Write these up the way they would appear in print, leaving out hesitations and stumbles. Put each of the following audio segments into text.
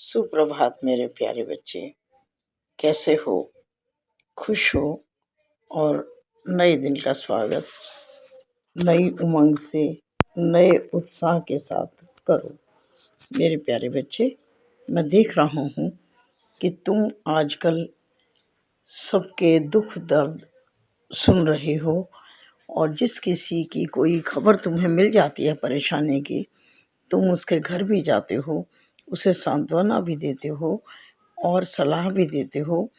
सुप्रभात मेरे प्यारे बच्चे, कैसे हो? खुश हो? और नए दिन का स्वागत नई उमंग से, नए उत्साह के साथ करो। मेरे प्यारे बच्चे, मैं देख रहा हूँ कि तुम आजकल सबके दुख दर्द सुन रहे हो, और जिस किसी की कोई खबर तुम्हें मिल जाती है परेशानी की, तुम उसके घर भी जाते हो, उसे सांत्वना भी देते हो और सलाह भी देते हो,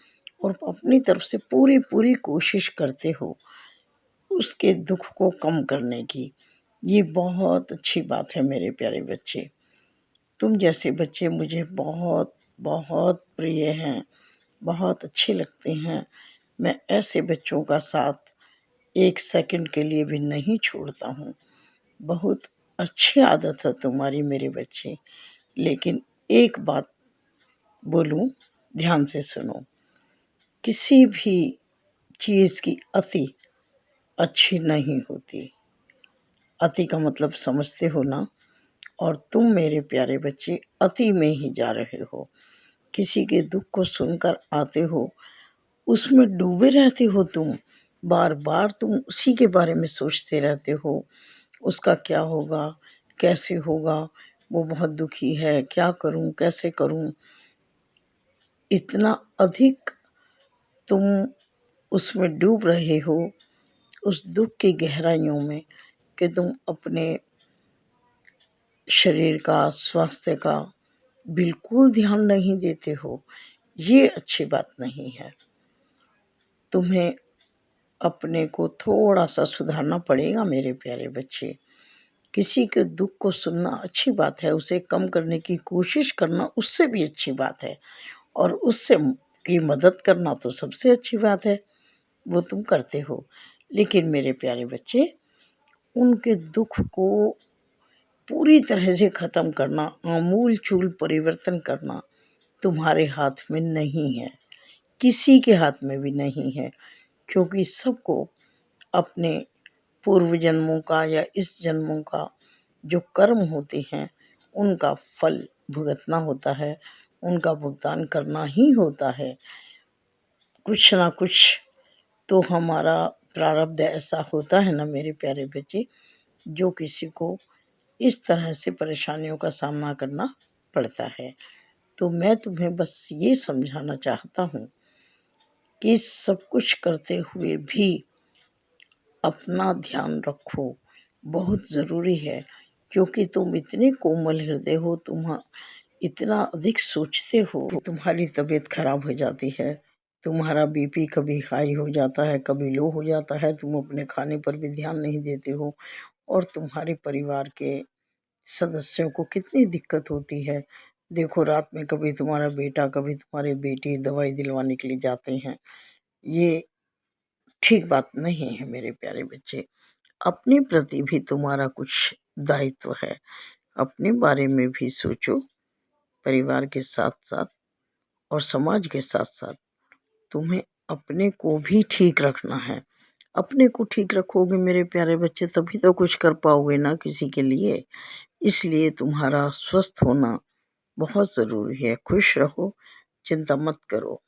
और अपनी तरफ से पूरी पूरी कोशिश करते हो उसके दुख को कम करने की। ये बहुत अच्छी बात है मेरे प्यारे बच्चे। तुम जैसे बच्चे मुझे बहुत बहुत प्रिय हैं, बहुत अच्छे लगते हैं। मैं ऐसे बच्चों का साथ एक सेकंड के लिए भी नहीं छोड़ता हूँ। बहुत अच्छी आदत है तुम्हारी मेरे बच्चे। लेकिन एक बात बोलूं, ध्यान से सुनो। किसी भी चीज़ की अति अच्छी नहीं होती। अति का मतलब समझते हो ना? और तुम मेरे प्यारे बच्चे अति में ही जा रहे हो। किसी के दुख को सुनकर आते हो, उसमें डूबे रहते हो तुम। बार बार तुम उसी के बारे में सोचते रहते हो, उसका क्या होगा, कैसे होगा, वो बहुत दुखी है, क्या करूं, कैसे करूं। इतना अधिक तुम उसमें डूब रहे हो, उस दुख की गहराइयों में, कि तुम अपने शरीर का, स्वास्थ्य का बिल्कुल ध्यान नहीं देते हो। ये अच्छी बात नहीं है। तुम्हें अपने को थोड़ा सा सुधारना पड़ेगा मेरे प्यारे बच्चे। किसी के दुख को सुनना अच्छी बात है, उसे कम करने की कोशिश करना उससे भी अच्छी बात है, और उससे की मदद करना तो सबसे अच्छी बात है, वो तुम करते हो। लेकिन मेरे प्यारे बच्चे, उनके दुख को पूरी तरह से ख़त्म करना, आमूल चूल परिवर्तन करना तुम्हारे हाथ में नहीं है, किसी के हाथ में भी नहीं है। क्योंकि सबको अपने पूर्व जन्मों का या इस जन्मों का जो कर्म होते हैं, उनका फल भुगतना होता है, उनका भुगतान करना ही होता है। कुछ ना कुछ तो हमारा प्रारब्ध ऐसा होता है ना मेरे प्यारे बच्चे, जो किसी को इस तरह से परेशानियों का सामना करना पड़ता है। तो मैं तुम्हें बस ये समझाना चाहता हूँ कि सब कुछ करते हुए भी अपना ध्यान रखो, बहुत ज़रूरी है। क्योंकि तुम इतने कोमल हृदय हो, तुम इतना अधिक सोचते हो कि तुम्हारी तबीयत खराब हो जाती है, तुम्हारा बीपी कभी हाई हो जाता है, कभी लो हो जाता है, तुम अपने खाने पर भी ध्यान नहीं देते हो, और तुम्हारे परिवार के सदस्यों को कितनी दिक्कत होती है। देखो, रात में कभी तुम्हारा बेटा, कभी तुम्हारी बेटी दवाई दिलवाने के लिए जाते हैं। ये ठीक बात नहीं है मेरे प्यारे बच्चे। अपने प्रति भी तुम्हारा कुछ दायित्व है, अपने बारे में भी सोचो। परिवार के साथ साथ और समाज के साथ साथ तुम्हें अपने को भी ठीक रखना है। अपने को ठीक रखोगे मेरे प्यारे बच्चे, तभी तो कुछ कर पाओगे ना किसी के लिए। इसलिए तुम्हारा स्वस्थ होना बहुत ज़रूरी है। खुश रहो, चिंता मत करो।